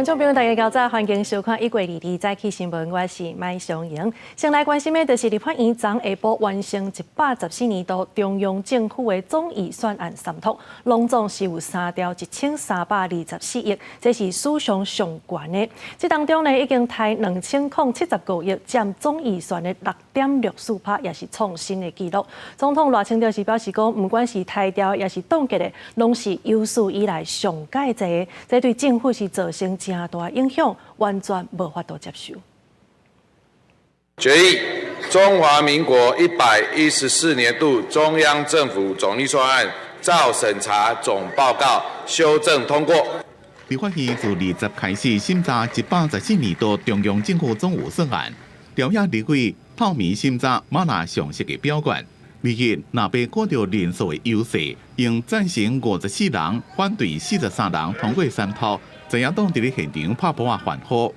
众朋友，大家早早，欢迎收看1月2日早起新闻，我是麦尚莹。先来关心的就是立法院昨下晡完成114年度中央政府的总预算案三读，拢总是有3兆1324亿，这是史上上悬的。这当中呢，已经台2079亿，占总预算的6.64%，也是创新的纪录。总统赖清德是表示讲，不管是台调也是冻结的，拢是有史以来上介济的，这对政府是造成真大影响，完全无法度接受。决议中华民国114年度中央政府总预算案照审查总报告修正通过。立法院自20开始审查114年度中央政府总预算案，调查立委透明审查马纳详细的表决。日日若被看到人数的优势，用赞成54人，反对43人通过三读。在野党伫咧现场拍板反好。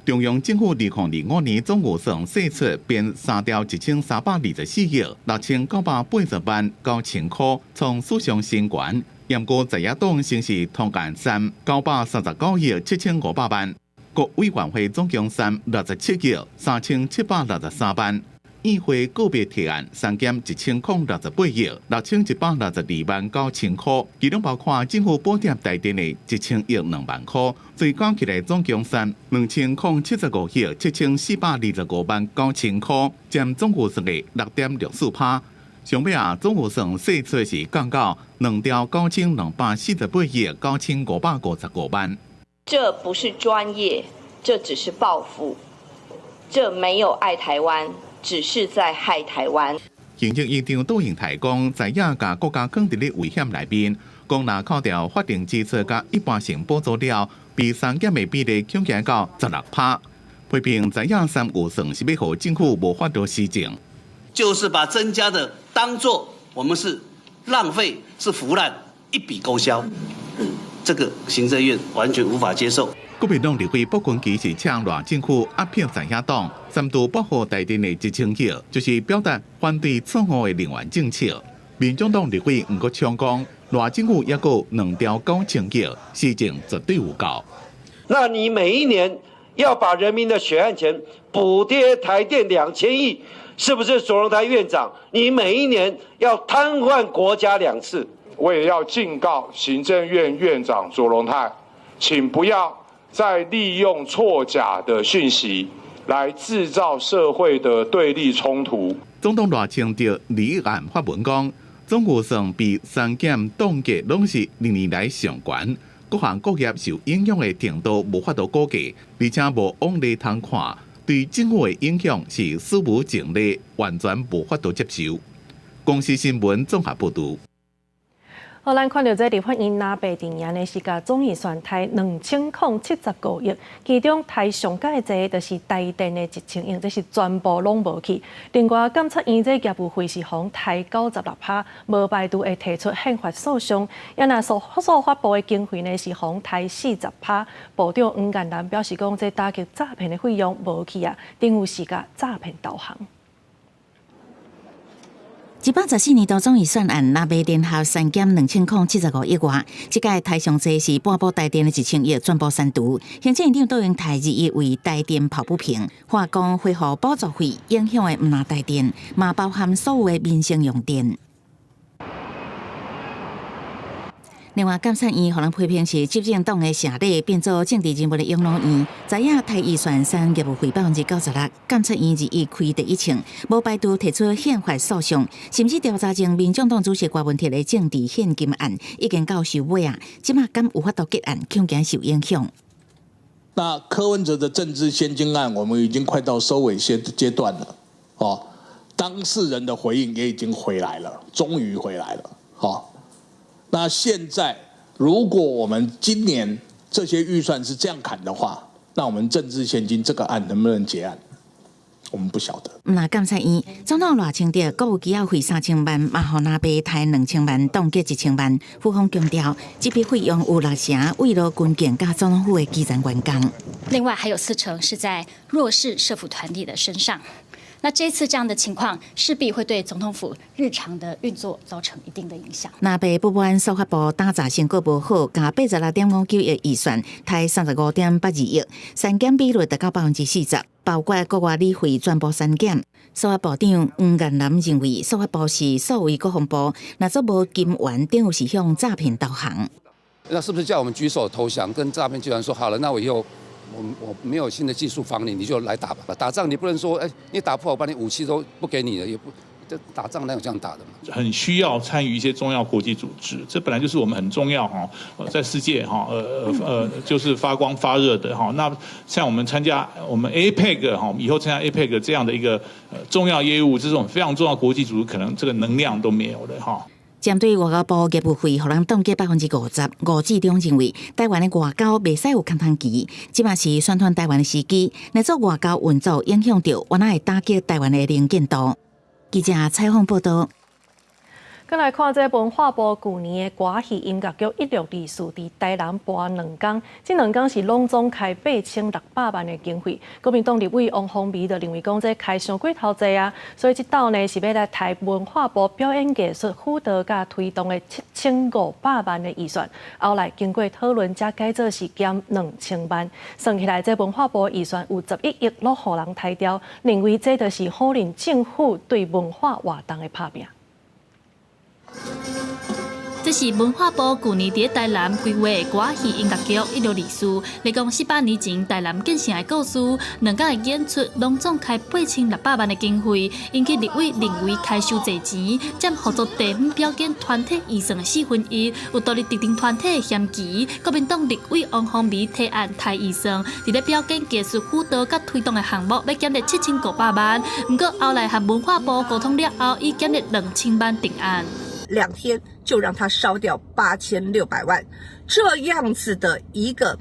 中央政府2025年总预算释出变3兆1324亿6980万9000块，创史上新高。严过在野党先是通干939亿7500万，国委员会总共67亿3763万。议会个别提案3减1068亿6162万9000块，其中包括政府补贴台电的1000亿2万块，所以加起来总共2075亿7425万9000块，占总预算的6.64%。上尾总预算释出是降到2兆9248亿9555万。这不是专业，这只是报复，这没有爱台湾。只是在害台湾。行政院长杜永泰讲，在野甲国家放伫咧危险内面，讲若扣掉法定支出甲一般性补助了，比3减的比例降低到16%。批评在野3预算是要互政府无法度施政，就是把增加的当作我们是浪费、是腐烂，一笔勾销。这个行政院完全无法接受。国民党立委卜群基是呛赖政府压迫在野党，3度保护台电的1000亿，就是表达反对错误的能源政策。民众党立委毋过呛讲，赖政府也有2兆9000亿，施政绝对有够。那你每一年要把人民的血汗钱补贴台电2000亿，是不是卓荣泰院长？你每一年要瘫痪国家2次。我也要警告行政院院长卓荣泰，请不要再利用错假的讯息来制造社会的对立冲突。总统赖清德离案发文讲，总预算比3减冻结拢是历年来上悬，各行各业受影响的程度无法度估计，而且无往例通看，对政府的影响是史无前例，完全无法度接受。公司新闻综合报道。好，咱看到这立法院拿白定年的是甲总预算台2079亿，其中台上介济就是台电的1000亿，这是全部拢无去。另外，监察院这业务费是红台96%，无排除会提出宪法诉讼。也那所发布的经费呢是红台40%。部长黄建南表示讲，这打击诈骗的费用无去啊，等于是甲诈骗导航。114年度总预算案拿卖电效3减2075亿外，这届台上济是半部台电的1000亿全部删除。行政院长杜永泰日以为台电抱不平，话讲恢复补助费影响的毋单台电，嘛包含所有的民生用电。另外，监察院互人批评是执政党的社里变做政治人物的养老院，知影台预算3业务费96%，监察院日以开第一枪，无排除提出宪法诉讼，甚至调查前民众党主席郭文铁的政治献金案已经到收尾啊，即马敢有法度结案，恐惊受影响。那柯文哲的政治献金案，我们已经快到收尾阶段了，哦，当事人的回应也已经回来了，终于回来了，哦。那现在，如果我们今年这些预算是这样砍的话，那我们政治现金这个案能不能结案？我们不晓得。那监察院总统赖清德国有机要费3000万，嘛互拿白台2000万，冻结1000万。副方强调，这笔费用有60%慰劳军警甲总统府的基层员工。另外还有40%是在弱势社福团体的身上。那这次这样的情况，势必会对总统府日常的运作造成一定的影响。那被不满司法部打杂成果不好，加86.59亿预算，贷35.82亿，删减比率达到40%，包括国外理费全部删减。司法部长黄彦南认为，司法部是所谓国防部，若做无金援，等于是向诈骗导航。那是不是叫我们举手投降，跟诈骗集团说好了？那我以后我没有新的技术防你，你就来打吧。打仗你不能说，你打不好，我把你武器都不给你了，也不。这打仗哪有这样打的嘛？很需要参与一些重要国际组织，这本来就是我们很重要在世界就是发光发热的那像我们参加我们 APEC 以后参加 APEC 这样的一个重要业务，这种非常重要国际组织，可能这个能量都没有了针对外交部业务费，互人冻结50%，吴志忠认为台湾的外交袂使有空窗期，即嘛是宣传台湾的时机，来做外交运作影响到原来会打击台湾的能见度。记者采访报道。再来看这文化部去年的歌戏音乐剧1624伫台南播2天，这2天是拢总开8600万的经费。国民党立委王宏维就认为讲这开伤过头济啊，所以这道呢是要来台文化部表演艺术辅导甲推动的7500万的预算，后来经过讨论才改做是减2000万，算起来这文化部预算有11亿落予人抬掉，认为这就是否认政府对文化活动的拍拼。这是文化部去年伫台南规划的歌戏音乐剧1624，来讲18年前台南建成的故事，2天的演出拢总开8600万的经费，引起立委认为开收济钱，占合作地方表演团体预算的1/4，有独立特定团体的嫌疑。国民党立委王宏维提案抬预算，伫咧表演技术辅导甲推动的项目要减列7500万，不过后来和文化部沟通了后，已减列2000万定案。2天就让他烧掉8600万，这样子的一个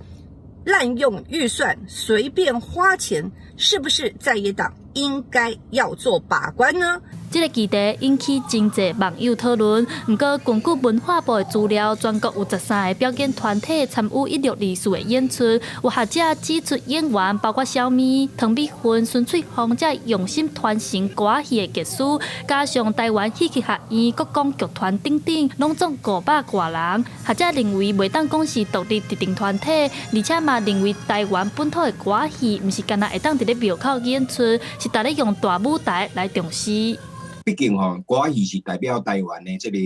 滥用预算、随便花钱，是不是在野党应该要做把关呢？这个议题引起真侪网友讨论。不过，根据文化部的资料，全国有13个表演团体参与1624的演出。有学者指出，演员包括小咪、唐美芬、孙翠凤，这用心传承歌戏的技术，加上台湾戏剧学院、国光剧团等等，拢总500多人。学者认为，袂当讲是独立特定团体，而且嘛认为台湾本土的歌戏，唔是干那会当伫咧庙口演出，是逐咧用大舞台来重视。毕竟歌戏是代表台湾的这个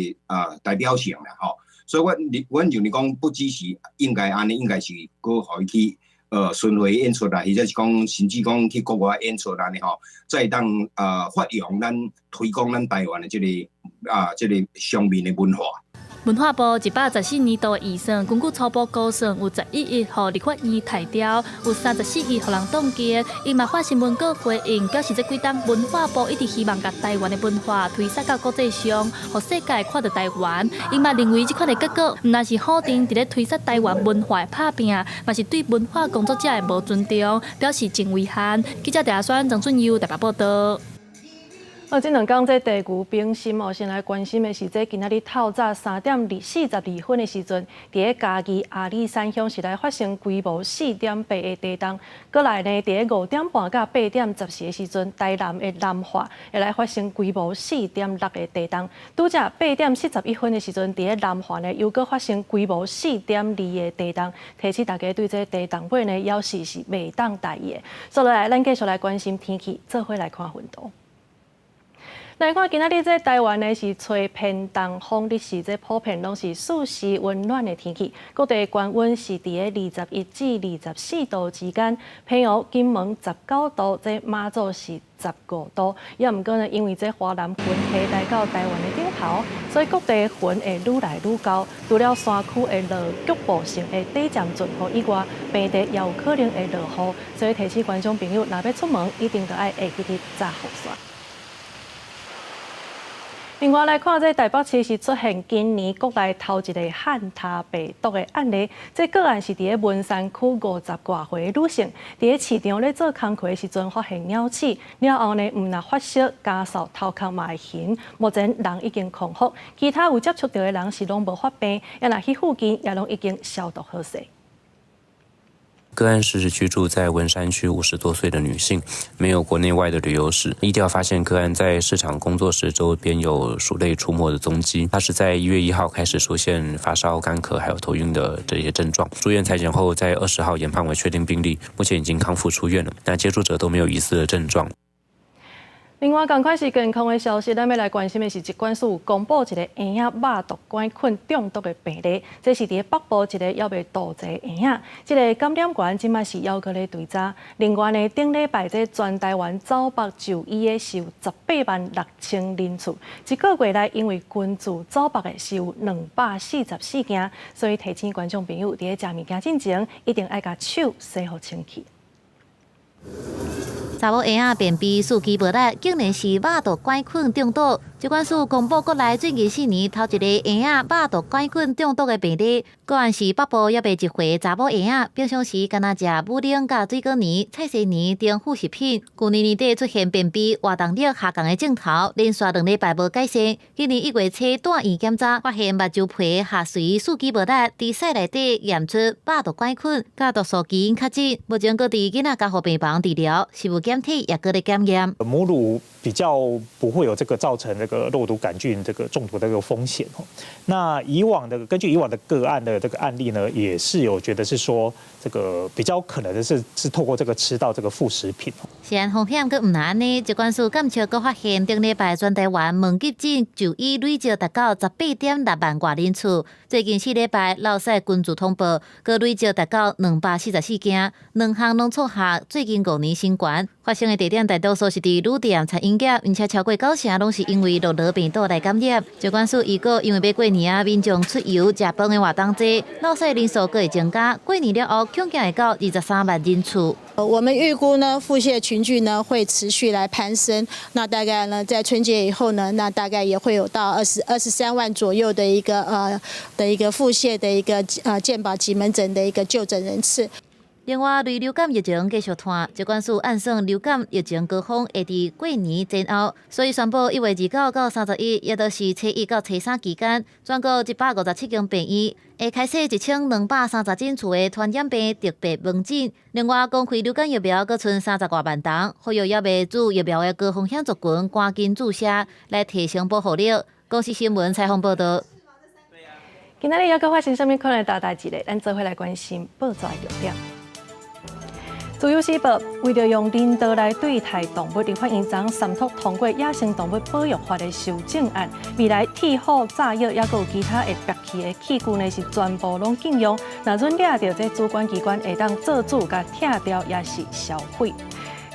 代表性啦所以阮认为讲不只是应该安尼，应该是搁互伊去巡回演出啦，或者是讲甚至讲去国外演出啦呢再当发扬咱推广咱台湾的这个上面的文化。文化部114年度的预算，根据初步估算，有11亿予立法院抬掉，有34亿予人冻结。因嘛发新闻稿回应，表示这几档文化部一直希望把台湾的文化推撒到国际上，让世界看到台湾。因嘛认为这款的结果，唔但是否定伫咧推撒台湾文化的拍拼，嘛是对文化工作者的无尊重，表示真危险。记者陈选张俊佑台北报道。这2天这地牛冰心先来关心的是这今仔日透早3点42分的时阵，伫咧嘉义阿里山乡是来发生规模4.8的地震，过来呢，伫咧5点半到8点10时的时阵，台南的南化会来发生规模4.6的地震。拄则8点41分的时阵，伫咧南化呢又搁发生规模4.2的地震，提醒大家对这地震尾呢要是袂当大意的。所以来，咱继续来关心天气，做伙来看温度。来看今仔日这台湾呢是吹偏东风，日是这普遍拢是舒适温暖的天气，各地高温是伫咧21至24度之间，平湖、金门19度，这马祖是15度。也毋过呢，因为这华南云系来到台湾的顶头，所以各地云会愈来愈高。除了山区会落局部性的短暂阵雨以外，平地也有可能会落雨，所以提醒观众朋友，若要出门，一定要爱下起去早雨伞。另外来看，这台北市是出现今年国内头一个汉他病毒的案例。这个案是伫咧文山区50多岁的女性，伫咧市场咧做工课的时阵发现鸟鼠，了后呢，唔但发烧、咳嗽、头壳嘛会痕。目前人已经康复，其他有接触到的人是拢无发病，也若去附近也拢已经消毒好势。个案是居住在文山区50多岁的女性，没有国内外的旅游史。疫调发现个案在市场工作时周边有鼠类出没的踪迹。她是在1月1号开始出现发烧、干咳还有头晕的这些症状，住院采检后在20号研判为确定病例，目前已经康复出院了。那接触者都没有疑似的症状。另外，同款是健康的消息，咱要来关心的是疾管署公布一个婴仔肉毒杆菌中毒的病例，这是伫北部一个还未渡济婴仔，这个感染源即马是犹搁咧追查。另外呢，顶礼拜这全台湾走北就医的是有186000人次，一个月来因为群聚走北的是有244件，所以提醒观众朋友，伫咧食物件之前，一定要甲手洗好清气。查某婴仔便秘司机无力，竟然是肉毒杆菌中毒。疾管署公布国内最近4年头一个婴仔肉毒杆菌中毒的病例，个案是北部约未1岁查某婴仔，平常时敢若食母奶、甲水果泥、菜西泥等副食品。去年年底出现便秘、活动力下降的症头，连续2礼拜无改善。今年1月初住院检查，发现目睭皮下垂，司机无力，伫屎内底验出肉毒杆菌，甲毒素基因确诊。目前搁伫囡仔加护病房治疗，食物检体也搁咧检验。母乳比较不会有这个造成这个肉毒杆菌这个中毒的这个风险。那根据以往的个案的这个案例呢，也是有觉得是说这个比较可能的是透过这个吃到这个副食品。虽然风险搁唔难呢，疾管署监测搁发现，顶礼拜全台湾门急诊就医累计达到18.6万外人次。最近4礼拜落屎群聚通报，搁累计达到244件，2项拢创下最近5年新高。发生的地点大多数是伫旅店、餐饮业，并且超过90%拢是因为落罗病毒来感染。疾管署预估，因为要过年啊，民众出游食饭的活动多，落屎人数搁会增加。过年了后，恐惊会到23万人次。我们预估呢，腹泻群聚呢会持续来攀升。那大概呢，在春节以后呢，那大概也会有到23万左右的一个腹泻的一个健保及门诊的一个就诊人次。另外，类流感疫情继续拖，疾管署按算流感疫情高峰会伫过年前后，所以宣布1月29到31，也就是初1到初3期间，全国157间病院会开设1230间厝的传染病特别门诊。另外，公开流感疫苗搁剩30多万单，呼吁也未注疫苗的高风险族群赶紧注射，来提升保护力。公司新闻采访报道。今仔日还阁发生什么可能大代志咧？咱做伙来关心报纸的重点。自由时报为了用人道来对待动物，立法院昨3读通过野生动物保育法的修正案，未来铁虎、炸药也有其他会憋气的器具呢，是全部拢禁用。若准抓到这主管机关会当做主甲拆掉，也是销毁。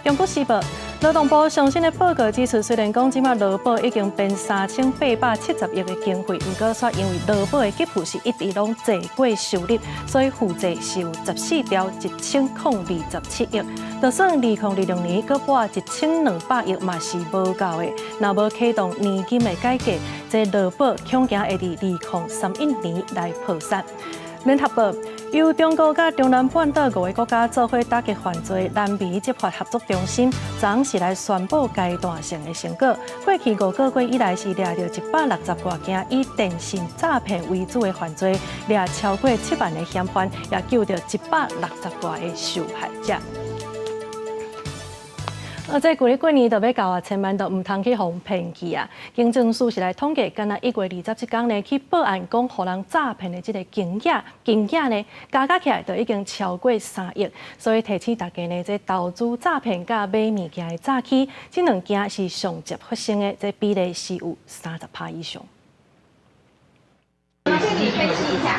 中国时报劳动部上新的报告指出，虽然讲即马劳保已经变3870亿的经费，不过却因为劳保的给付是一直拢坐过收入，所以负债是有14兆1027亿。就算2026年搁拨1200亿嘛是无够的。若无启动年金的改革，这劳保恐惊会伫2031年来破产。联合报由中国甲中南半岛5个国家做伙打击犯罪南美执法合作中心，昨是来宣布阶段性的成果。过去5个月以来，是抓到160多件以电信诈骗为主的犯罪，抓超过7万个嫌犯，也救到160多个受害者。这旧历过年就要到啊，千万都唔通去互骗去啊！警政署是来统计，敢若1月27天呢，去报案讲互人诈骗的这个金额呢，加起来就已经超过3亿，所以提醒大家呢，这投资诈骗甲买物件的诈欺，这2件是上接发生的，这比例是有30%以上。你可以试一下，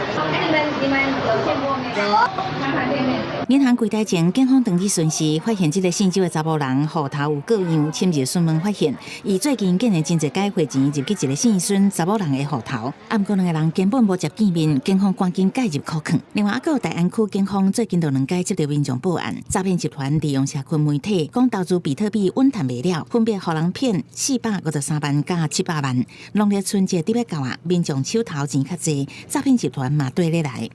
你们有见过没有？看看店面。银行柜台前，警方登记巡视，发现这个姓周的查某人户头有各样侵入顺门发现，伊最近竟然真侪解汇钱入去一个姓孙查某人的户头，不过2个人根本无接见面，警方赶紧介入扣劝。另外，还有大安区警方最近就2届接到民众报案，诈骗集团利用社群媒体讲投资比特币稳赚未了，分别互人骗453万加700万。农历春节伫要到啊，民众手头钱较济，诈骗集团嘛对咧来。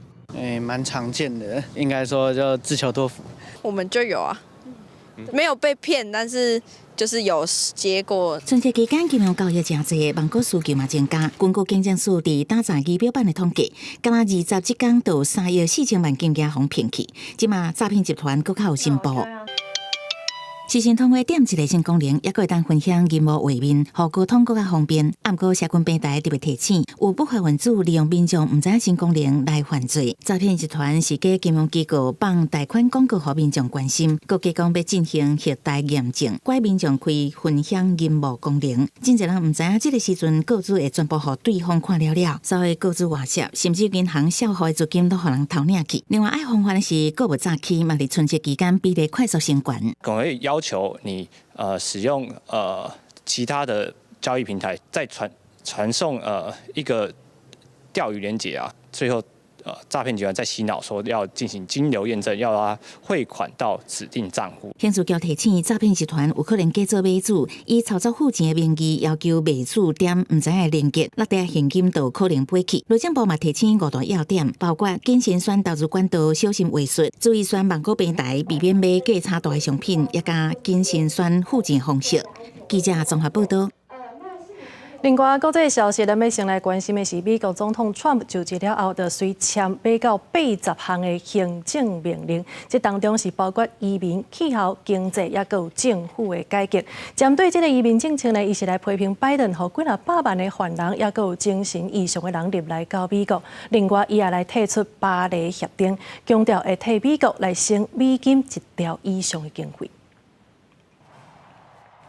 蛮常见的，应该说就自求多福。我们就有啊，没有被骗，但是就是有结果。春节期间，金融交易真济，网购需求嘛增加。根据经济署伫打查仪表板的统计，敢若27天就有3亿4000万金额互骗去，即嘛诈骗集团更较有新步。时讯通话点一个新功能，也可会当分享业务画面，互沟通更加方便。不过社群平台特别提醒，有不法分子利用民众唔知影新功能来犯罪。诈骗集团是假金融机构放贷款广告，互民众关心，各加讲要进行核贷验证，怪民众开分享业务功能。真侪人唔知影这个时阵个资会全部互对方看了了，稍微个资外泄，甚至银行消耗的资金都互人偷领去。另外爱防范的是购物诈欺，嘛伫春节期间比例快速升悬。要求你使用其他的交易平台，再传送一个钓鱼连结啊，最后诈骗集团在洗脑说要进行金流验证，要他汇款到指定账户。刑事局提醒，诈骗集团有可能假做买主，以操作付钱的名义要求卖主点唔知影连结，落地现金都可能飞去。内政部嘛提醒5大要点，包括谨慎选投资管道，小心话术，注意选网购平台，避免买价差大的商品，也加谨慎选付钱方式。记者综合报道。另外，国际消息，咱要先来关心的是，美国总统 Trump 就职了后，就随签买到80项的行政命令，这当中是包括移民、气候、经济，也有政府的改革。针对这个移民政策呢，伊是来批评拜登和几若百万的犯人，也有精神异常的人入来到美国。另外，伊也来提出巴黎协定，强调会替美国来省美金1兆以上的经费。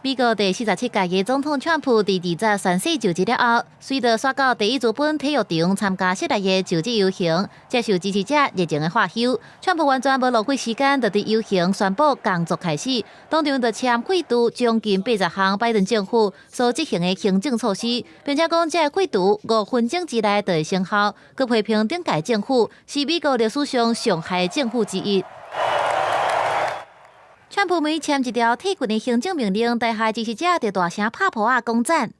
美国第47届嘅总统川普第20宣誓就职了后，随着刷到第一资本体育场参加室内嘅就职游行，接受支持者热情嘅欢呼。川普完全无浪费时间，就伫游行宣布工作开始，当场就签规定将近80项拜登政府所执行嘅行政措施，并且讲这规定5分钟之内就会生效。佮批评顶届政府是美国历史上上害政府之一。川普每签一条铁棍的行政命令，台下支持者就大声拍破啊攻赞。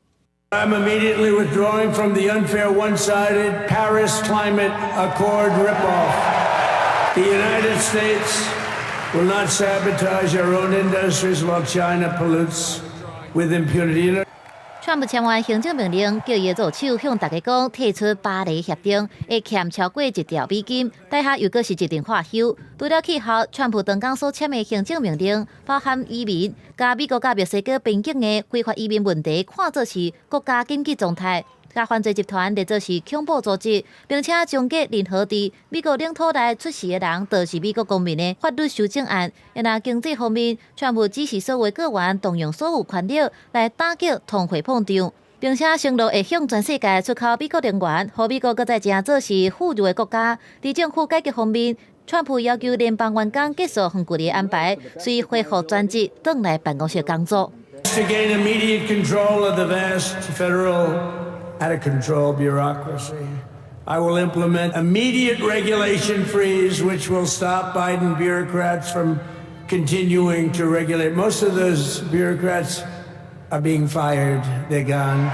I'm immediately withdrawing from the unfair, one-sided Paris Climate Accord ripoff. The United States will not sabotage our own industries while China pollutes with impunity. 川普签完行政命令，叫伊助手向大家讲，提出巴黎协定会欠超过1兆美金，台下又阁是一阵话休。除了气候，川普当港所签的行政命令，包含移民，甲美国甲墨西哥边境的非法移民问题，看作是国家紧急状态。甲犯罪集团列作是恐怖组织，并且终结任何伫美国领土内出事的人，都是美国公民的法律修正案。那经济方面，川普指示所有各员动用所有权力来打击通货膨胀，并且承诺会向全世界出口美国能源，让美国搁再正做是富裕的国家。伫政府改革方面，川普要求联邦员工结束远距离安排，随恢复专职，转来办公室工作。To gain immediate control of the vast federal out-of-control bureaucracy, I will implement immediate regulation freeze, which will stop Biden bureaucrats from continuing to regulate. Most of those bureaucrats are being fired. They're gone.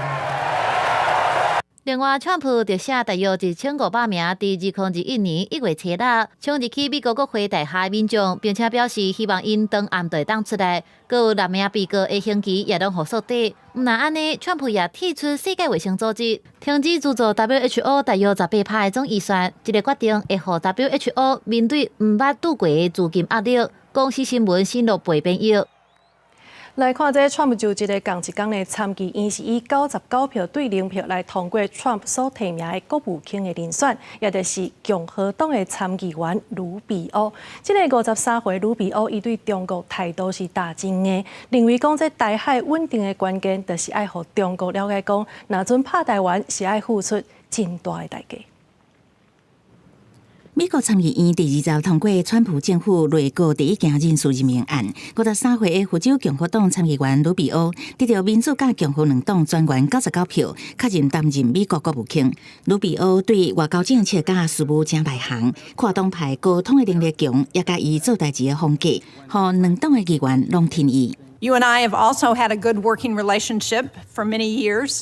另外，川普就写大约1500名伫2021年1月7日冲入去美国国会大厦的民众，并且表示希望因当暗地当出来。佮有6名被告的刑期也拢予缩短。毋但安尼，川普也提出世界卫生组织停止资助 WHO 大约18%的总预算，这个决定会予 WHO 面对毋捌拄过的资金压力。公司新闻新6倍变yếu。来看这川普就职的同一天呢，参议院是以99票对0票来通过川普所提名的国务卿的人选，也就是共和党的参议员卢比欧。这个53岁卢比欧，伊对中国态度是大真硬，认为讲这台海稳定的关键，就是爱互中国了解讲，若准拍台湾是爱付出真大的代价。美国参议院第20通过川普政府内阁第一件人事任命案，53岁的福州共和党参议员卢比欧得到民主甲共和两党全员99票，确认担任美国国务卿。卢比欧对外交政策甲事务真内行，跨党派沟通的能力强，也甲伊做代志的风格，互两党的议员拢听伊。You and I have also had a good working relationship for many years.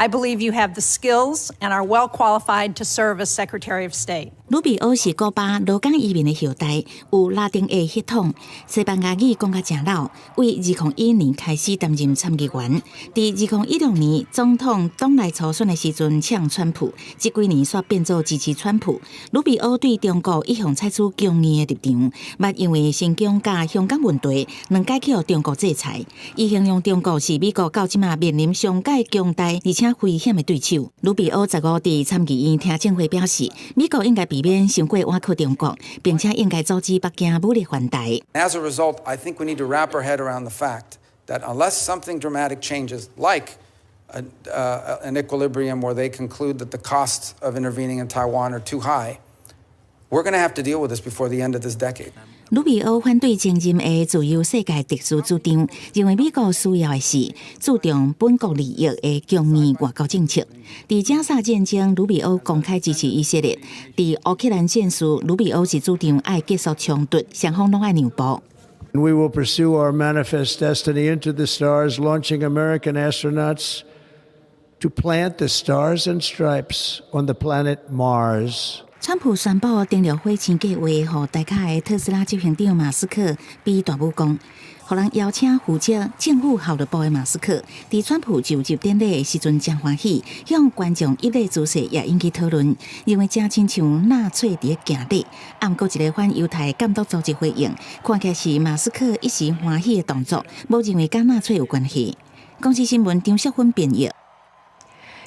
I believe you have the skills and are well qualified to serve as Secretary of State. 鲁比欧是古巴罗冈移民的后代，有拉丁裔血统，西班牙语讲甲正老。为2012年开始担任参议员，伫2016年总统党内初选的时阵呛川普，这几年煞变做支持川普。鲁比欧对中国一向采取强硬的立场，捌因为新疆甲香港问题，两解去中国制裁。伊形容中国是美国到即马面临上界强大而且危险的对手。鲁比欧15日参议院听证会表示，美国应该避免伤过挖苦中国，并且应该阻止北京武力犯台。As a result, I think we need to wrap our head around the fact that unless something dramatic changes, like an equilibrium where they conclude that the costs of intervening in Taiwan are too high, we're going to have to deal with this before the end of this decade. 鲁比欧反对前任的自由世界特殊主张，认为美国需要的是注重本国利益的强硬外交政策。在加沙战争，鲁比欧公开支持以色列；在乌克兰战事，鲁比欧是主张爱结束冲突，双方拢爱让步。We will pursue our manifest destiny into the stars, launching American astronauts to plant the stars and stripes on the planet Mars. 川普宣布订立火星计划，予大卡的特斯拉执行长马斯克比大武功，予人邀请负责政府效率部的马斯克，在川普就职典礼的时阵真欢喜，向观众一礼姿势也引起讨论，因为真亲像纳粹伫行礼。暗过一个反犹太监督组织回应，看起来是马斯克一时欢喜的动作，无认为跟纳粹有关系。公司新闻张淑芬编译。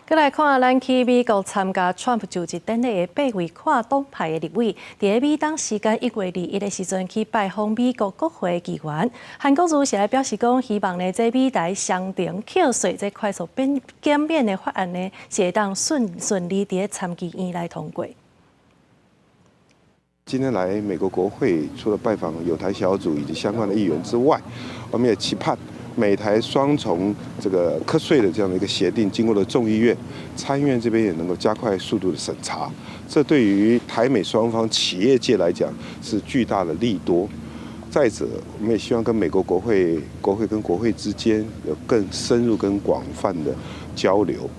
再来看，咱去美国参加川普就职典礼的8位跨党派的立委，伫美东时间1月21的时阵去拜访美国国会议员。韩国瑜是来表示讲，希望呢，这美台商定扣税这快速减免的法案呢，是会当顺利伫参议院来通过。今天来美国国会，除了拜访友台小组以及相关的议员之外，我们也期盼美台双重这个课税的这样的一个协定，经过了众议院、参议院这边也能够加快速度的审查，这对于台美双方企业界来讲是巨大的利多。再者，我们也希望跟美国国会跟国会之间有更深入、更广泛的交流。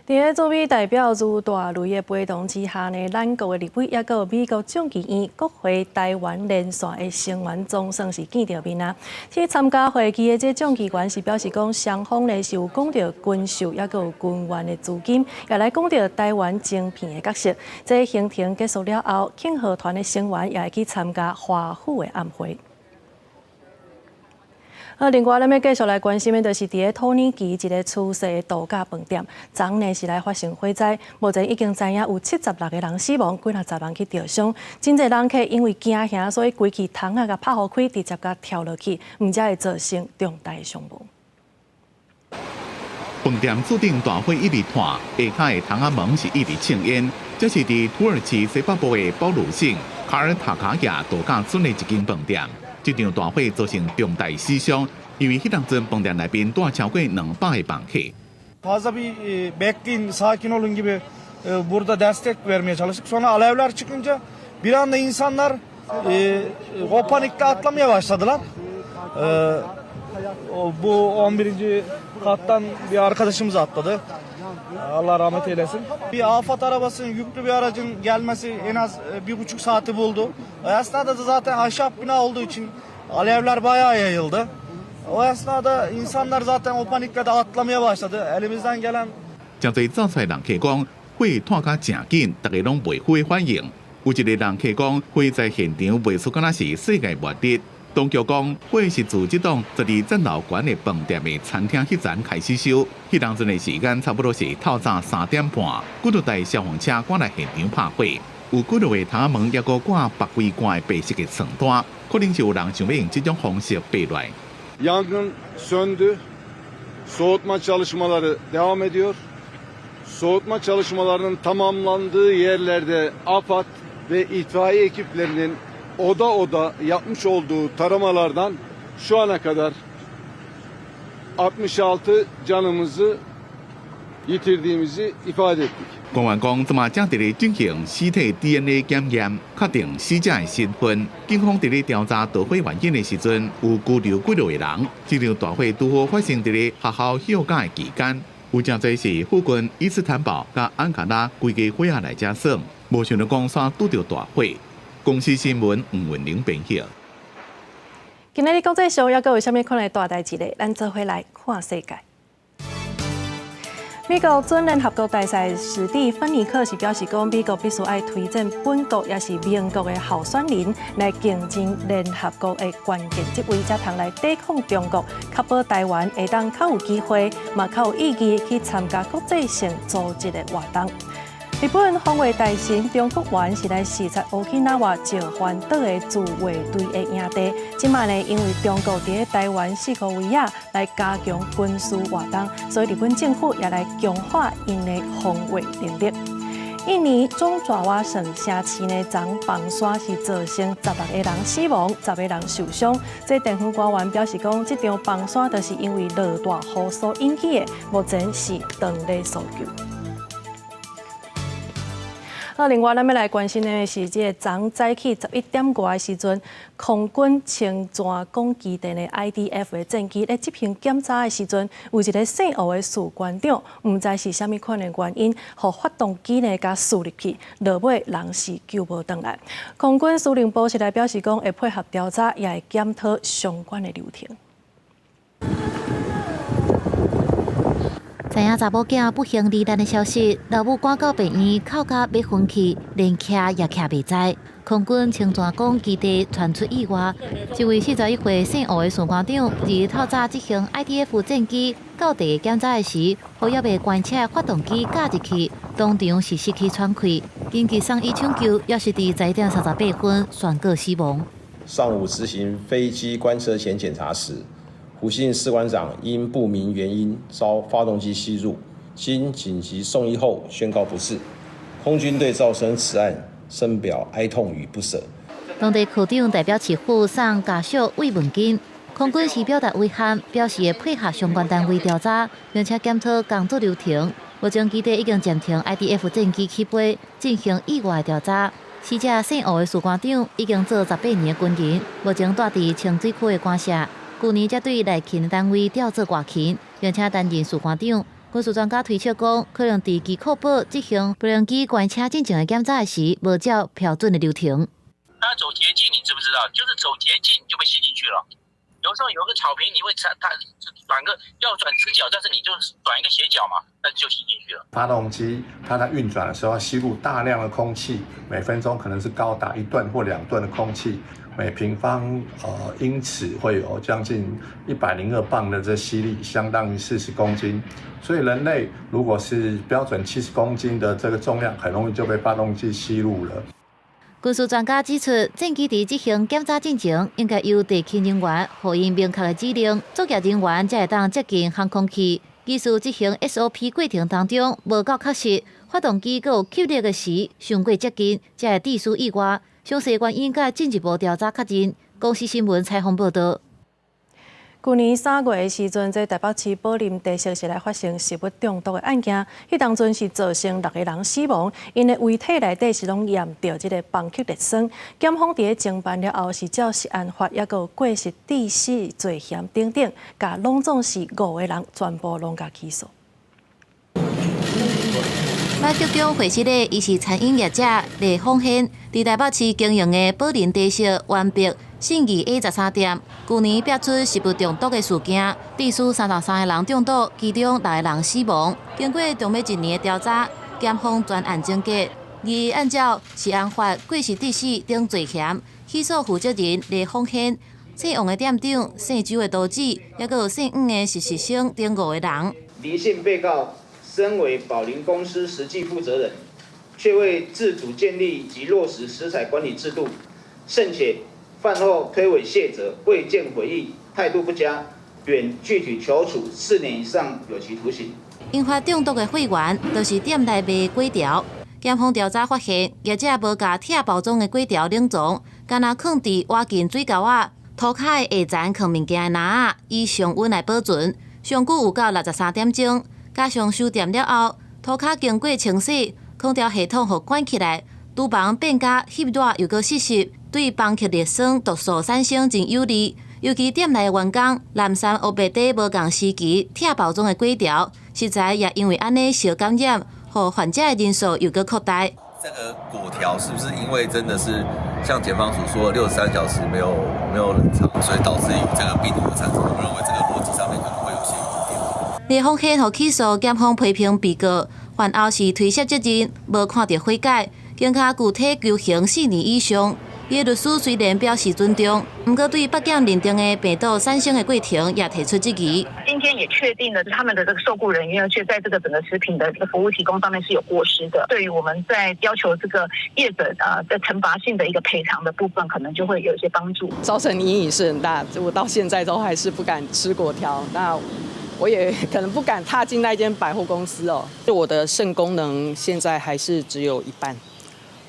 伫个驻美代表如大雷的陪同之下呢，咱国的立委也有美国众议院国会台湾连线的成员总算是见到面啊。去参加会议的这众议员是表示讲，双方呢是有讲到军售，也有军援的资金，也来讲到台湾晶片的角色。这行程结束了后，庆贺团的成员也会去参加华府的暗会。另外，咱要继续来关心的，就是伫个土耳其一个出色的度假饭店，昨呢是来发生火灾，目前已经知影有76个人死亡，几60人去吊伤，真侪人客因为惊吓，所以规气窗啊甲拍互开，直接甲跳落去，唔才会造成重大伤亡。饭店注定大火一直炭，下骹的窗仔门是一直呛烟。这是伫土耳其西北部的保鲁省卡尔塔卡亚度假村的一间饭店。这场大火造成重大死伤，因为迄当阵饭店内边住超过200个房客。Fazla bir bekleyin, sakin olun gibi burada destek vermeye çalıştık. Sonra alevler çıkınca bir anda insanlar o panikle atlamaya başladılar. Bu 11. kattan bir arkadaşımız atladı. Allah rahmet eylesin. Bir afet arabasının, yüklü bir aracın gelmesi en az 1,5 saati buldu. O esnada da zaten ahşap bina olduğu için alevler bayağı yayıldı. O esnada insanlar zaten o panikle de atlamaya başladı. Elimizden gelen... 真侪走出来人客讲，火炭甲正紧，大家拢袂火反应。有一个人客讲，火灾现场袂出敢若是世界末日。当局讲，火是自这栋12层楼高的饭店的餐厅迄层开始烧，迄当阵的时间差不多是透早3点半，几多台消防车赶来现场拍火，有几多个窗仔门也搁挂白规罐的白色的床单，可能是有人想要用这种方式避来。Yangın söndü. Soğutma çalışmaları devam ediyor. Soğutma çalışmalarının tamamlandığı yerlerde AFAD ve itfaiye ekiplerinin oda oda yapmış olduğu taramalardan şu ana kadar 66 canımızı yitirdiğimizi ifade ettik. 官员讲，即马正伫咧进行尸体 DNA 检验，确定死者的身份。警方伫咧调查导火原因的时阵，有拘留几多个人。这场大火拄好发生伫咧学校休假的期间，有真侪是附近伊斯坦堡甲安卡拉规家伙仔来遮耍，无想到讲山拄着大火。公司新闻黄文玲编辑。今日国际上还阁有啥物款的大代志咧？咱做伙来看世界。美国准联合国大使史蒂芬尼克是表示讲，美国必须要推荐本国也是民国的候选人来竞争联合国的关键职位，才通来抵抗中国，确保台湾会当较有机会，嘛较有意义去参加国际性组织的活动。日本防卫大臣中福元是来视察乌克兰召唤岛的自卫队的营地，即卖呢因为中国伫台湾4个位啊来加强军事活动，所以日本政府也来强化因的防卫能力。印尼中爪哇省城市呢，昨崩山是造成16个人死亡，10个人受伤。这地方官员表示讲，这场崩山就是因为落大雨所引起的，目前是当地搜救。另外，咱要来关心的是，这昨早起11点外的时阵，空军青泉港基地的 IDF 的战机咧执行检查的时阵，有一个姓吴的士官长，唔知是虾米款的原因，互发动机呢甲输入去，落尾人是救无回来。空军司令部是来表示讲，会配合调查，也会检讨相关的流程。知影查某囝不幸罹难的消息，老母赶到病院，哭甲要昏去，连徛也徛袂知。空军青泉港基地传出意外，一位41岁姓吴的士官长，伫透早执行 IDF 战机到地检查的时，互要被关车发动机架入去，当场是失去喘气，紧急送医抢救，也是伫11点38分宣告死亡。上午执行飞机关车前检查时，胡姓士官长因不明原因遭发动机吸入，经紧急送医后宣告不治。空军对造成此案深表哀痛与不舍。当地科长代表市府送家属慰问金，空军是表达遗憾，表示会配合相关单位调查，并且检讨工作流程。目前基地已经暂停 IDF 战机起飞，进行意外调查。死者姓吴的士官长已经做18年的军人，目前住伫清水区的官舍。去年才对内勤单位调做外勤，并且担任士官长。军事专家推测讲，可能伫机库堡执行无人机关车进前的检查时，无照标准的流程。他走捷径，你知不知道？就是走捷径就被吸进去了。有时候有个草坪，你会它转个要转直角，但是你就转一个斜角嘛，那就吸进去了。发动机它在运转的时候要吸入大量的空气，每分钟可能是高达1吨或2吨的空气。每平方英尺会有将近102磅的这吸力，相当于40公斤。所以人类如果是标准70公斤的这个重量，很容易就被发动机吸入了。军事专家指出，战机伫执行检查进前，应该由地勤人员予因明确的指令，作业人员才会当接近航空器。技术执行 SOP 过程当中无够确实，发动机佮有吸力的时伤过接近，才会致死意外。详细原因甲进一步调查确认。公司新闻采访报道。去年3月的时阵，在台北市宝林地设是来发生食物中毒的案件，迄当阵是造成6个人死亡，因的遗体内底是拢验到这个苯曲氯酸。检方伫侦办了后，是照涉案法，也有过失致死罪嫌等等，甲拢总是5个人全部拢甲起诉。马局长回息的，伊是餐饮业者李凤贤，伫台北市经营的宝林地设完毕。信义 A13 店去年爆出食物中毒的事件，致死33个人中毒，其中6个人死亡。经过长达1年的调查，检方专案终结，而按照食安法过失致死等罪嫌，起诉负责人李凤贤、姓王的店长、姓周的杜子，也有姓黄的实习生等5个人。黎姓被告身为宝林公司实际负责人，却未自主建立及落实食材管理制度，甚且饭后推诿卸责、未见悔意、态度不佳，原具体求处4年以上有期徒刑。引发中毒的会员都是店内卖粿条，检方调查发现，业者无甲拆包装的粿条冷藏，干那放伫挖进水沟仔，涂骹的下层放物件的篮仔，以常温来保存，上久有到63点钟。加上收店了后，涂骹经过清洗，空调系统互关起来，厨房变甲翕热又搁湿湿。对苯曲氯酸毒素产生真有利，尤其店内的员工蓝山黑白底无共时期拆包装的粿条，实在也因为安尼小感染，和患者的人数又搁扩大。这个果条是不是因为真的是像检方所说的63小时没有冷藏，所以导致于这个病毒的产生？我们认为这个逻辑上面可能会有些疑点。立法院和起诉检方批评被告犯后是推卸责任，无看到悔改，更加具体求刑4年以上。伊律师虽然表示尊重，不过对北检认定的病毒产生的过程也提出质疑。今天也确定了他们的这个受雇人员，却在这个整个食品的这个服务提供上面是有过失的。对于我们在要求这个业者的惩罚性的一个赔偿的部分，可能就会有一些帮助。造成阴影是很大，我到现在都还是不敢吃果条。那我也可能不敢踏进那间百货公司哦。我的肾功能现在还是只有一半。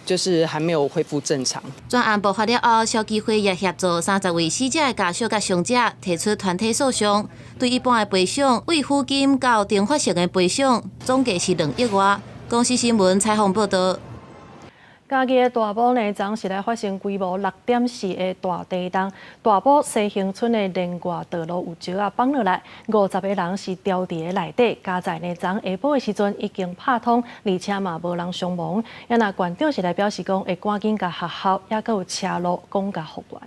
就是还没有恢复正常。专案爆发了后，消基会也协助30位死者的家属甲伤者提出团体诉讼，对一般的赔偿，为抚金到定发性的赔偿，总计是2亿外。公司新闻采访报道。嘉义的大埔呢，昨是来发生规模6.4的大地震，大埔西兴村的连外道路有石啊放落来，50个人是掉伫内底。加在呢，昨下晡的时阵已经拍通，而且嘛无人伤亡。也那县长是来表示讲，会赶紧甲学校也佮有车路讲甲复原。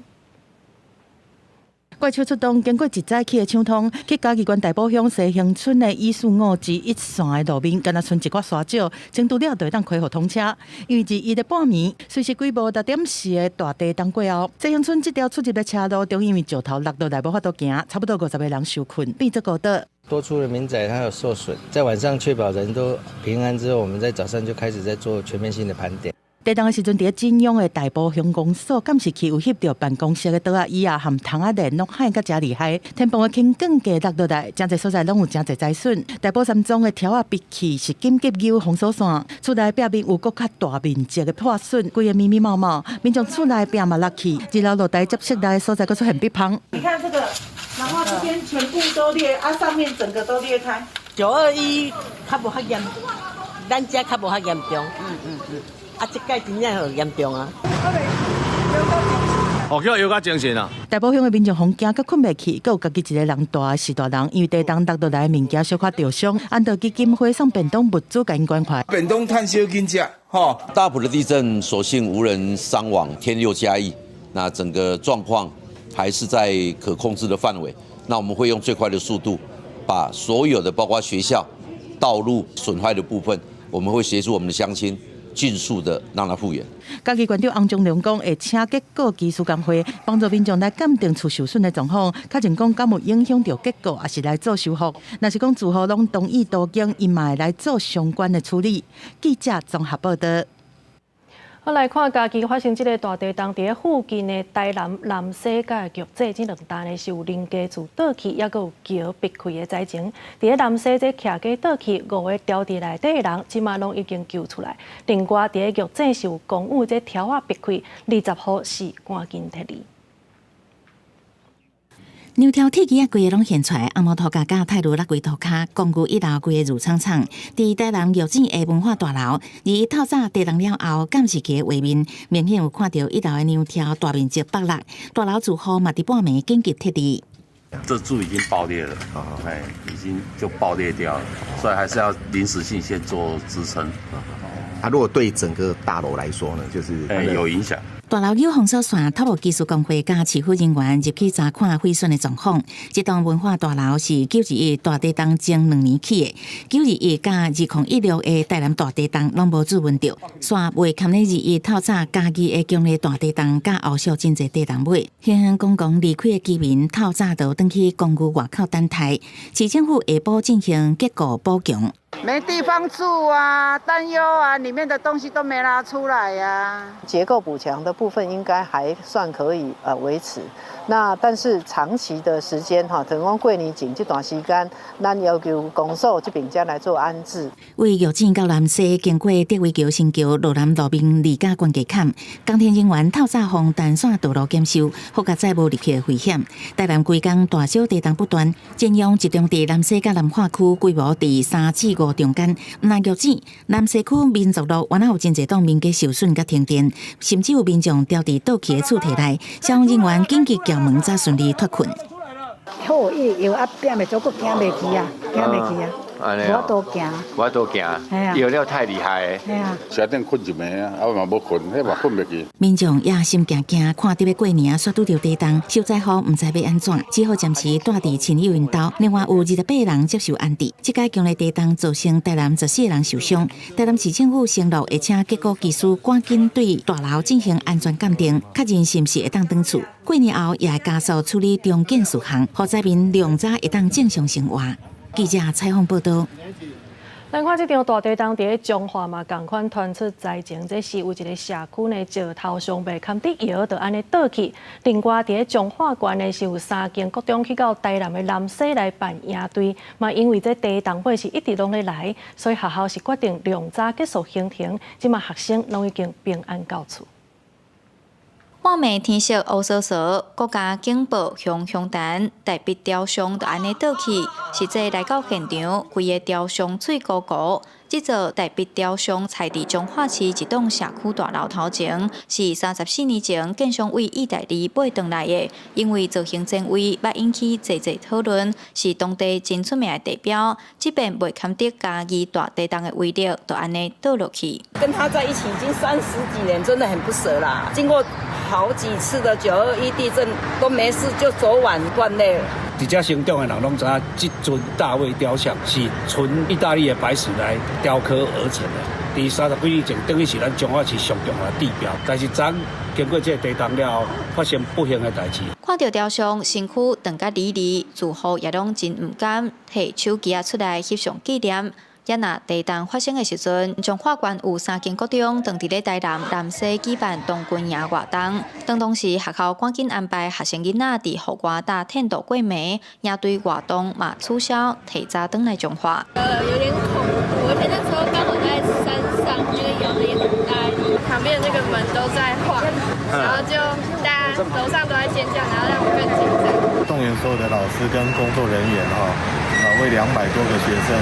怪手出动，经过一早起的抢通，去嘉义县大埔乡西兴村的145之1线的路面，敢若剩一寡沙石，程度了就会当开互通车。因为1日半暝，随时规模6.4的大地震过后，西兴村这条出入的车路，中因为石头落落来无法度行，差不多50个人受困，变作孤岛。多出的民宅它有受损，在晚上确保人都平安之后，我们在早上就开始在做全面性的盘点。地震的时阵，伫金庸的大埔乡公所监视器有翕到办公室的桌啊椅啊，含窗啊帘落海，甲真厉害。天棚的轻钢架落落来，真侪所在拢有真侪灾损。大埔山庄的条啊闭起是紧急救封锁线，厝内壁面有搁较大面积的破损，规个密密麻麻。民众厝内壁嘛落去，2楼露台接触内的所在，搁出现壁棚。你看这个，然后这边全部都裂，上面整个都裂开。921较无较严，咱家较无较严重。这届真正很严重啊！叫有较精神啊！大埔乡的民众恐惊，佮困袂去，佮有家己一个人大是大人，因为地震落落来的物件小可掉伤，按照基金会送便当物资给因关怀。便当趁小紧吃，吼！大埔的地震所幸无人伤亡，天佑嘉义，那整个状况还是在可控制的范围。那我们会用最快的速度，把所有的包括学校、道路损坏的部分，我们会协助我们的乡亲。迅速的让它复原。嘉义县长洪忠良讲，会请结果技术工会帮助民众来鉴定厝受损的状况，确认讲敢有影响到结果，还是来做修复。若是讲住户拢同意途径，伊嘛会来做相关的处理。记者综合报道。我来看嘉义发生这个大地震，伫附近的台南西甲局这2单呢是有人家厝倒去，也佫有桥逼开的灾情。伫南西这徛家倒去，5个掉伫内底的人，即马拢已经救出来。另外，伫局这是有公务这条啊逼开，20号是赶紧撤离。牛条铁机啊，规个拢现出来，阿摩托加加泰鲁拉规涂骹，公寓1楼规个如苍苍。伫台南玉井的文化大楼，而透早地震了后，监视器画面明显有看到1楼的牛条大面积剥落，大楼住户嘛伫半暝紧急撤离。这柱已经爆裂了，已经就爆裂掉了，所以还是要临时性先做支撑。它如果对整个大楼来说呢，就是有影响。大楼有封锁线，透过技术工会加市府人员入去查看毁损的状况。这栋文化大楼是921大地震前2年起的，921加2016的台南大地震拢无注温到。煞未堪咧21透早嘉义的强烈大地震，加后续真侪地震尾，香港公离开的居民透早就登去公寓外口等待。市政府下晡进行结构补强。没地方住啊，担忧啊，里面的东西都没拿出来呀。结构补强的部分应该还算可以维持，那但是长期的时间哈，等讲过年前这段时间，咱要求公所这边才来做安置。为玉井到南西，经过德威桥、新桥、路南路面2甲关卡坎，工天人员透早从单线道路检修，或甲再无入去的危险。台南规工大小地震不断，建阳集中伫南西甲南化区，规模伫3至5中间。那玉井南西区民族路原来有真侪栋民家受损甲停电，甚至有民众掉伫倒去的厝体内，消防人员紧急撬门才顺利脱困。好，伊有啊，变袂足，佫行袂去啊，行袂去啊。安尼我都惊，我都惊，摇了太厉害。系啊，车顶困一暝啊，啊嘛无困，迄嘛困袂去。民众也心惊惊，看到要过年煞拄着地震，受灾户唔知要安怎，只好暂时住伫亲友因兜。另外有28人接受安置。这届强烈地震造成台南14人受伤，台南市政府承诺会请结构技师赶紧对大楼进行安全鉴定，确认是毋是会当转厝。过年后也会加速处理重建事项，让灾民量早会当正常生活。记者采访报道。咱看这场大地震伫彰化嘛，共款传出灾情，这是有一个社区呢石头上被砍伫摇，就安尼倒去。另外伫彰化县呢是有3间国中去到台南的南西来办营队，嘛因为这地震尾是一直拢咧来，所以学校是决定量早结束行程，即嘛学生拢已经平安到厝。半暝天色乌索索，国家警报响响弹，大笔雕像就安尼倒去。实际来到现场，规个雕像脆糊糊。这座大笔雕像踩伫彰化市一栋社区大楼头前，是34年前建商为意大利买回来的。因为造型前卫，捌引起济讨论，是当地真出名的地标。即便未堪得家己大地震的威力，就安尼倒落去。跟他在一起已经30几年，真的很不舍啦。经过好几次的921地震都没事，就昨晚断裂了。伫遮生长的人拢知影，这尊大卫雕像是纯意大利的白石来雕刻而成的。伫30几年前，等于是咱彰化市上重要的地标。但是咱经过这地震了后，发生不幸的代志。看到雕像，身躯顿甲离离，住户也拢真唔甘，摕手机出来翕相纪念。也若地震发生的时阵，彰化县有3间国中当伫咧台南南西举办冬军营活动。当当时学校赶紧安排学生囡仔伫户外搭天道过暝，营队活动嘛取消，提早转来彰化。有点恐怖，而且那时候刚好在山上，那个摇的也很大，旁边的那个门都在晃，然后就大家楼上都在尖叫，然后让我更紧张。动员所有的老师跟工作人员为200多个学生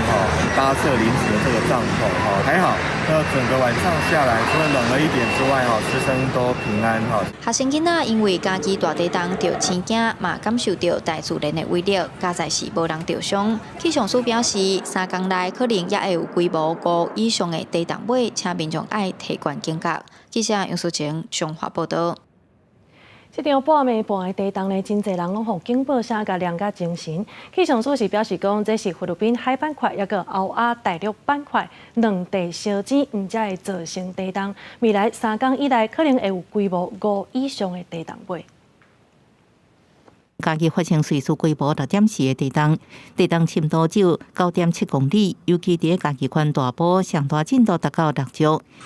搭设临时的这个帐篷还好，整个晚上下来，除了冷了一点之外师生都平安学生囡仔因为家己大地震着生惊，嘛感受到大自然的威力，加在是无人着伤。气象署表示，3天内可能也会有规模5以上的地震尾，请民众爱提悬警觉。记者杨淑晴彰化报道。这场半暝半的地震呢，真侪人拢互警报声甲亮甲精神。气象署是表示讲，这是菲律宾海板块抑个欧亚大陆板块两地相接，毋才会造成地震。未来3天以内，可能会有规模5以上的地震尾。家己发生随时规模6.4的地震，地震深度只有9.7公里，尤其伫家己县大埔上大震度达到6级，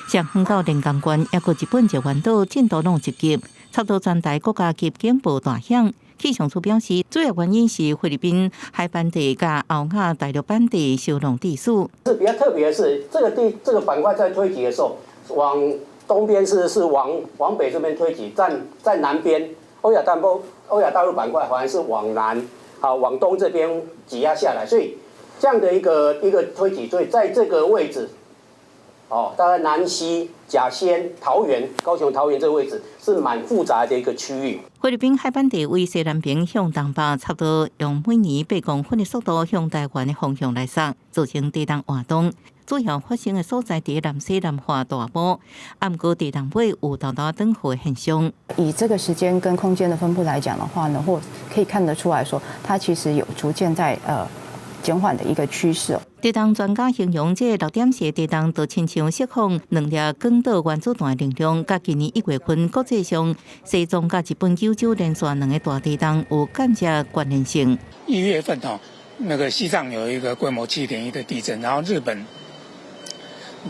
上远到连江县，抑个日本石垣岛震度拢1级，差不多全台国家级警报大响。气象署表示，主要原因是菲律宾海板地甲欧亚大陆板地相同地数。是比较特别的是，这个板块在推挤的时候，往东边是往北这边推挤，在南边欧亚大陆板块好像是往南，往东这边挤压下来，所以这样的一个推挤，所以在这个位置，大概南西、甲仙、桃园、高雄桃园这个位置是蛮复杂的一个区域。菲律宾海板地为西南边向东北，差不多用每年8公分的速度向台湾的方向来杀，造成地震活动。主要发生的所在伫南西南华大埔，暗过地震尾有豆豆等候的现象。以这个时间跟空间的分布来讲的话呢，或可以看得出来说，它其实有逐渐在减缓的一个趋势。地震专家形容，这6.4地震就亲像释放2粒广岛原子弹的能量，甲今年1月份国际上西藏甲日本九州连续2个大地震有间接关联性。1月份那个西藏有一个规模7.1的地震，然后日本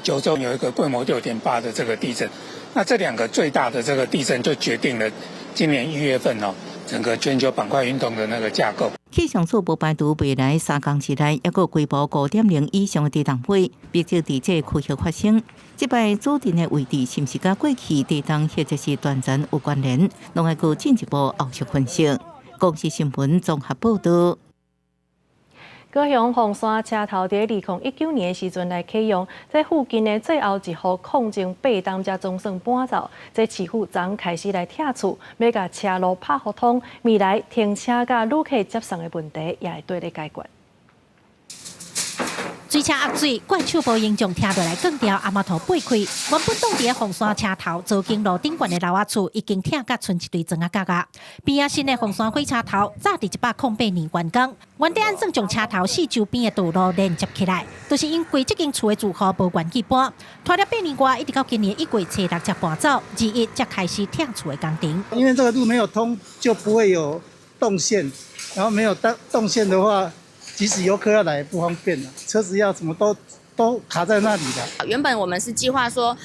九州有一个规模6.8的这个地震，那这2个最大的这个地震就决定了今年1月份整个全球板块运动的那个架构。气象署无排除未来3天之内，一个规模5.0以上的地震尾，必须伫这区域发生。这摆指定的位置是毋是甲过去地震或者是断层有关联，拢要搁进一步后续分析。公视新闻综合报道。高雄凤山车头伫2019年的时阵来启用，这附近的最后一户矿井8担才总算搬走。这市府昨开始来拆厝，要甲车路拍互通，未来停车甲旅客接送的问题也会对咧解决。水车压水，怪手无形象听落来更调阿妈头背开。原本挡伫红山车头走经路顶悬的楼仔厝，已经拆甲剩一堆砖仔角啊。边仔新的红山火车头，早伫108年完工，原底按算将车头四周边的道路连接起来，就是因规这间厝的住户无愿意搬，拖了8年外，一直到今年1月初6才搬走，2月才开始拆厝的工程。因为这个路没有通，就不会有动线，然后没有动线的话。即使游客要来也不方便了，车子要什么都卡在那里的。原本我们是计划说，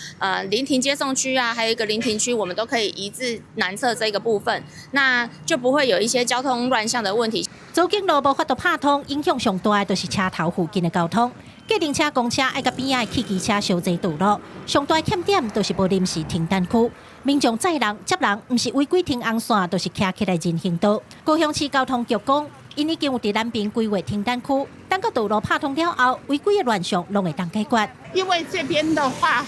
临停接送区啊，还有一个临停区，我们都可以移至南侧这个部分，那就不会有一些交通乱象的问题。走经路无法度拍通，影响上大的就是车头附近的交通。计程车、公车爱甲边仔的汽机车相济道路，上大欠点就是无临时停单区。民众载人接人，唔是违规停红线，就是徛起来人行道。高雄市交通局讲。因已经有伫南边规划停单区，等个道路拍通了后，违规的乱象拢会当解决。因为这边的话，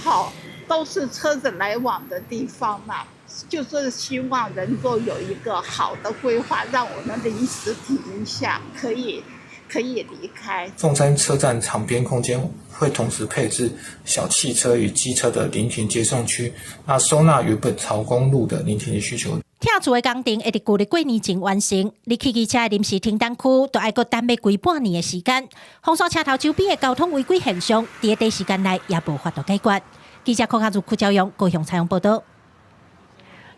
都是车子来往的地方嘛，就是希望能够有一个好的规划，让我们临时停一下，可以离开。凤山车站旁边空间会同时配置小汽车与机车的临停接送区，那收纳原本曹公路的临停的需求。拆厝的工程会伫旧历过年前完成，你汽机车的临时停单区，就要搁等要几半年的时间。红山车头周边的交通违规现象，伫短时间内也无法度解决。记者柯嘉如、柯昭阳高雄采访报道。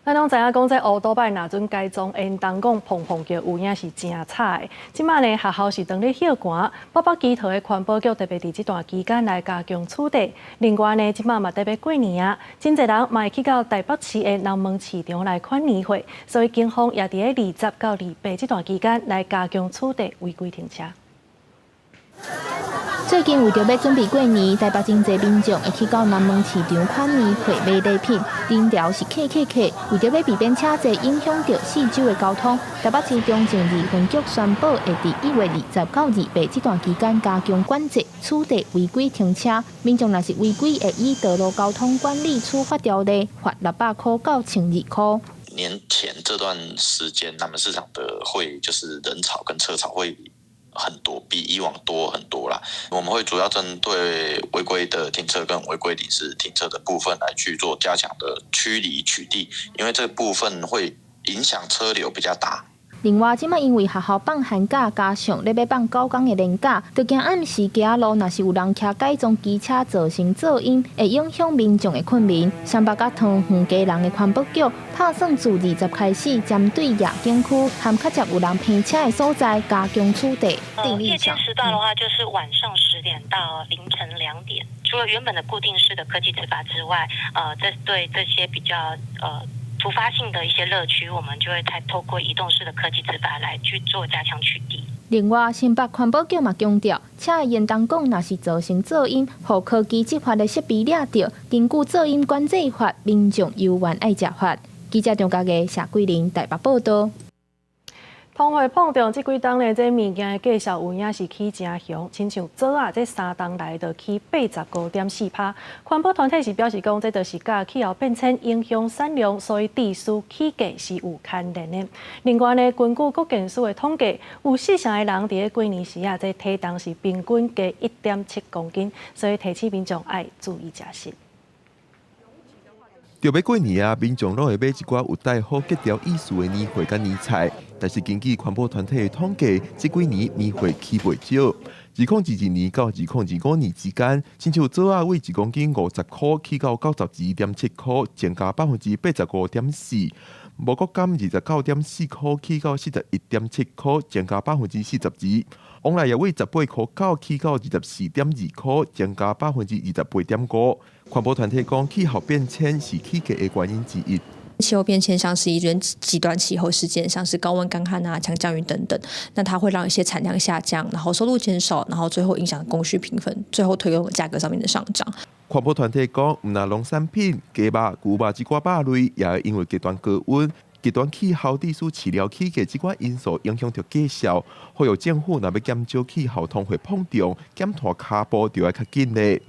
咱拢知影讲，这乌多摆若准改装，因当讲碰叫有影是真差的。即摆呢，学校是当咧休寒，北北基桃的环保局特别伫这段期间来加强处理。另外呢，即摆嘛特别过年啊，真侪人嘛会去到台北市的南门市场来看年会，所以警方也伫咧20到28这段期间来加强处理违规停车。最近为着要准备过年，台北真侪民众会去到南门市场看年会买礼品，人潮是客。为着要避免车祸影响到四周的交通，台北市中正2分局宣布会伫1月20到28这段期间加强管制，处理违规停车。民众若是违规，会以道路交通管理处罚条例，罚600块到1200块。年前这段时间，南门市场的会就是人潮跟车潮会很多，比以往多很多啦。我们会主要针对违规的停车跟违规临时停车的部分来去做加强的驱离取缔，因为这部分会影响车流比较大。另外，即摆因为学校放寒假，加上咧要放9天的年假，就惊暗时行路，若是有人骑改装机车造成噪音，会影响民众的困眠。三北甲桃园家人的环保局打算自20开始，针对夜景区和较接有人偏车的所在加强处理。夜间时段的话，就是晚上10点到凌晨2点。除了原本的固定式的科技执法之外，对这些比较突发性的一些乐区，我们就会透过移动式的科技执法来去做加强取缔。另外，新北环保局嘛强调，车的延当讲若是造成噪音，互科技执法的设备抓到，根据噪音管制法，民众有权爱执法。记者张家嘅谢桂玲台北报道。通货膨胀这几档呢，这物件的价格有影是起真凶，亲像枣啊，这3档来就起85.4%。环保团体是表示讲，这就是甲气候变迁影响产量，所以地区起价是有牵连的。另外呢，根据国健署的统计，有4成的人伫咧过年时啊，这体重是平均加1.7公斤，所以提醒民众爱注意食食。就要过年啊，民众拢会买一寡有带好吉条意思的年货甲年菜，但是根据环保团体的统计，这几年年货起袂少。2021年到2025年之间，亲像枣仔为1公斤50块起到92.7块，增加85.4%；无国柑29.4块起到41.7块，增加42%；往来也为18块9起到24.2块，增加28.5%。环保团体讲，气候变迁是起价的原因之一。气候变迁像是一阵极端气候事件，像是高温、干旱啊、强降雨等等，那它会让一些产量下降，然后收入减少，然后最后影响供需平衡，最后推动价格上面的上涨。环保团体讲，唔那农产品、鸡肉、牛肉这寡肉类，也会因为极端高温、极端气候地区饲料起价这寡因素影响到价销，呼吁政府若要减少气候通货膨胀，减拖脚步就要较紧嘞。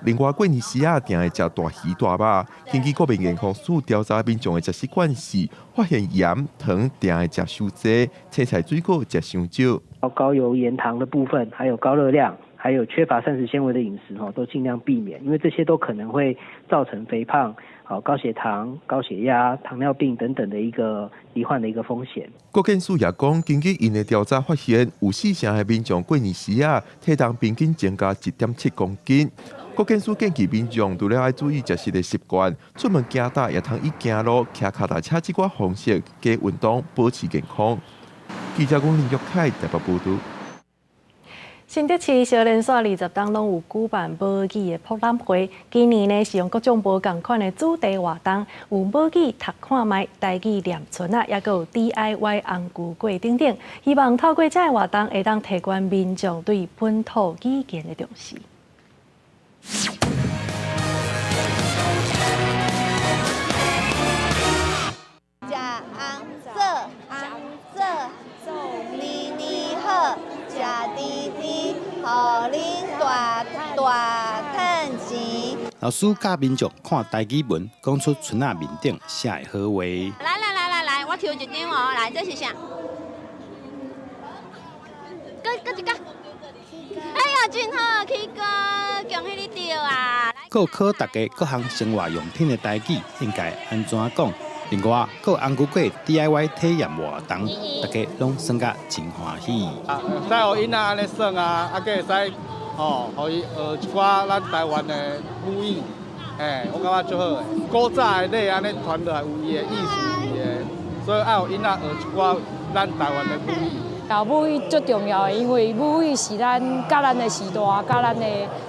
另外，过年时啊，定会食大鱼大肉。根据国民健康署调查民众的食习惯是，发现盐、糖定会食伤济，青菜水果食伤少。高油、盐、糖的部分，还有高热量，还有缺乏膳食纤维的饮食都尽量避免，因为这些都可能会造成肥胖、高血糖、高血压、糖尿病等等的一个罹患的一个风险。国健署也讲，根据因的调查发现，有4成的民众过年时体重平均增加1.7公斤。国健署建议民众除了要注意食食的习惯，出门行大也通以走路、骑脚踏车这款方式加运动，保持健康。记者林玉凯台北报道。新竹市小连续20档拢有举办模拟的博览会，今年呢是用各种无同款的主题活动，有模拟读看卖、台语念春啊，也有 DIY 红菇粿等等，希望透过这个活动，会当提高民众对本土语言的重视。食红色，年年好，食甜甜，互恁大趁钱。老师教民众看台语文，讲出春仔面顶写的好话。来，我抽一张哦，来，这是啥？搁一个。哎呀，真好，起哥，恭喜你着啊！还有考大家各项生活用品的台语应该安怎讲？另外，还有红菇粿 DIY 体验活动，大家拢算甲真欢喜。使互囡仔安尼耍啊，啊，个会使互伊学一寡咱台湾的语言，我感觉足好诶。古早的礼安尼传落来有伊的意思，伊的，所以爱互囡仔学一寡咱台湾的语言。母语最重要的，因为母语是咱甲咱的时代、甲咱的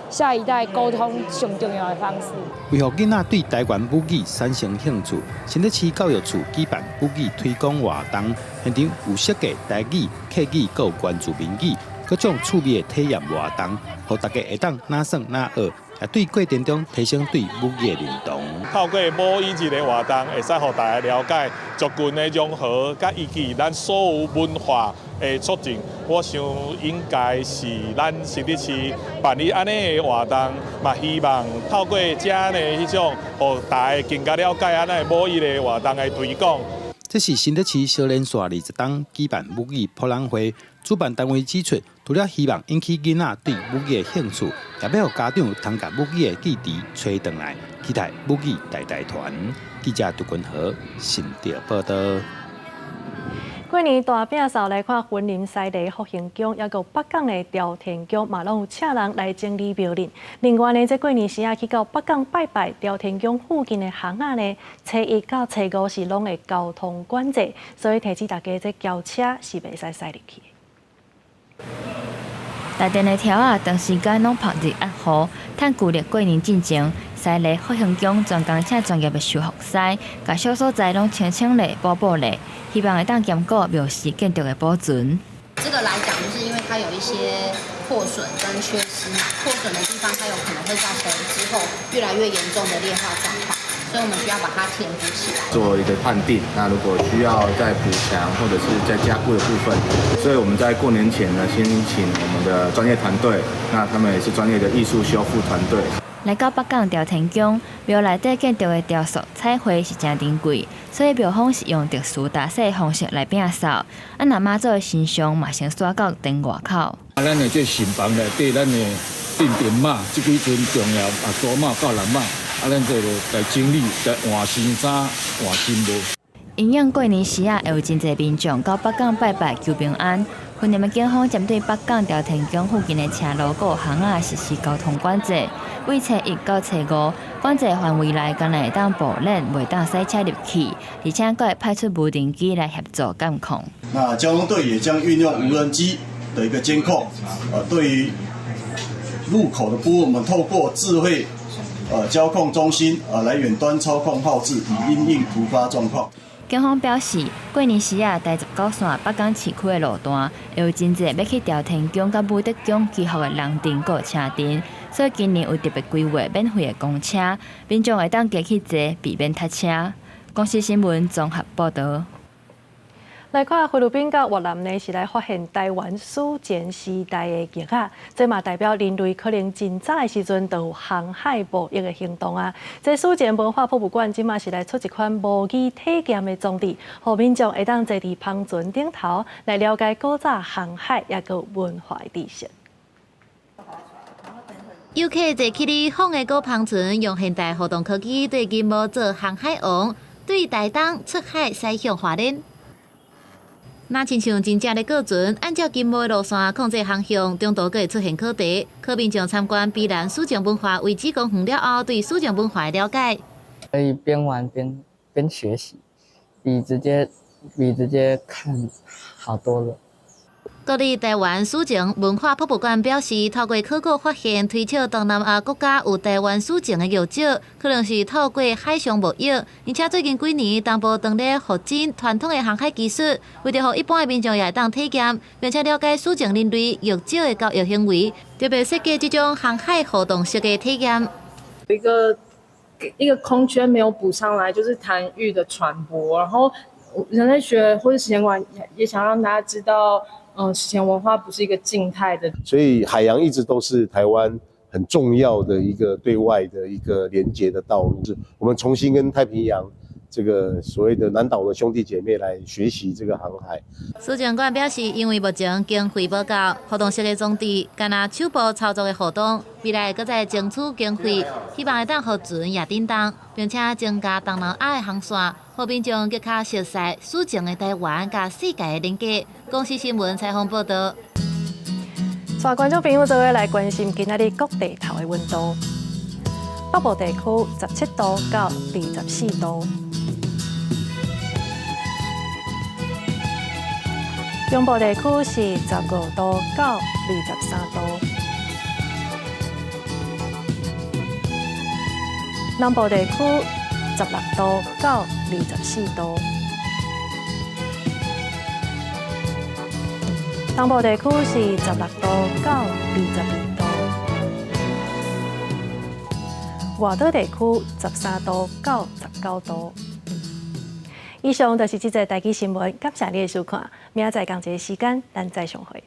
下一代沟通上重要的方式。为何囡仔对台湾母语产生兴趣？新竹市教育处举办母语推广活动，现场有设计台语、客语，还有原住民语，各种趣味的体验活动，让大家会当哪耍哪学。也对过程中提升对母语的认同。透过母语这个活动，会使让大家了解族群的融合，甲以及咱所有文化的促进。我想应该是咱新竹市办理安尼的活动，嘛希望透过这样的迄种，让大家更加了解安尼母语的活动的推广。这是新竹市小连续20档举办母语博览会，主办单位指出，除了希望引起囡仔对母语的兴趣，也要让家长通把母语的记忆吹回来，期待母语代代传。记者杜君和新竹报道。过年大摒扫来看云林西地福兴宫，也有北港的朝天宫，嘛拢有请人来整理庙林。另外呢，这过年时去到北港拜拜朝天宫附近的巷仔呢，初1到初5是拢会交通管制，所以提醒大家这轿车是袂使驶入去。内电的条仔长时间拢曝日压雨，趁旧历过年进前，西里福兴宫专工请专业的修复师，甲小所在拢清清理、补理，希望会当兼顾庙寺建筑的保存。这个来讲，就是因为它有一些破损跟缺失，破损的地方它有可能会造成之后越来越严重的劣化状况。所以我们需要把它填补起来，做一个判定。那如果需要再补强或者是再加固的部分，所以我们在过年前呢，先请我们的专业团队，那他们也是专业的艺术修复团队。来到北港朝天宫，庙内底建筑的雕塑彩绘是真珍贵，所以庙方是用特殊打色的方式来摒扫。若妈祖的神像嘛，先刷到店外口。咱的这神房内底，咱的定点马，这几尊重要大马到蓝马。咱这个来整理、来换新衫、换新帽。因应过年时会有真侪民众到北港拜拜求平安。云林的警方针对北港朝天宫附近的车路、还有巷仔实施交通管制，为初1到初5，管制范围内敢若会当步练，袂当驶车入去，而且还会派出无人机来协助监控。那交通队也将运用无人机的一个监控，对于入口的部分，我们透过智慧。交控中心来远端操控炮制，以因应突发状况。警方表示，过年时第19线北港市区的路段，会有真侪要去朝天宫甲武德宫祈福的人阵和车阵，所以今年有特别规划免费的公车，民众会当加去坐，避免塞车。公司新闻综合报道。来看菲律宾甲越南呢，是来发现台湾史前时代的遗骸，这嘛代表人类可能真早的时阵就有航海捕鱼的行动啊。这史前文化博物馆即嘛是来出一款模拟体验的装置，让民众会当坐伫帆船顶头来了解古早航海也个文化的知识。游客坐起哩风的高航船，用现代互动科技对金毛做航海王，对台东出海驶向花莲。那亲像真正的过船，按照金毛的路线控制航向，中途会出现课题，可民众参观宜兰史前文化遗址公园了后，对史前文化的了解。可以边玩边学习，比直接看好多了。国立台湾史前文化博物馆表示，透过考古发现，推测东南亚国家有台湾史前的遗址，可能是透过海上贸易，而且最近几年东部当地发展传统的航海技术，为着让一般的民众也会当体验，并且了解史前人类遗址的交易行为，特别设计这种航海活动式的体验。一个空圈没有补上来，就是弹域的传播。然后人类学或者史前馆也想让大家知道。史前文化不是一个静态的，所以海洋一直都是台湾很重要的一个对外的一个连接的道路。我们重新跟太平洋这个所谓的南岛的兄弟姐妹来学习这个航海。史前馆表示，因为目前经费不够，活动式的装置干那手部操作的活动，未来搁再争取经费，希望会当互船也叮当，并且增加东南亚的航线。和民众更加熟悉史前的台湾甲世界的连接。公司新闻采访报道。带观众朋友做伙来关心今仔日各地头的温度。北部地区17度到24度，中部地区是15度到23度，南部地区16度到24度，东部地区是16度到22度，外岛地区13度到19度。以上就是这则台语新闻，感谢你的收看，明仔载同一个时间咱再相会。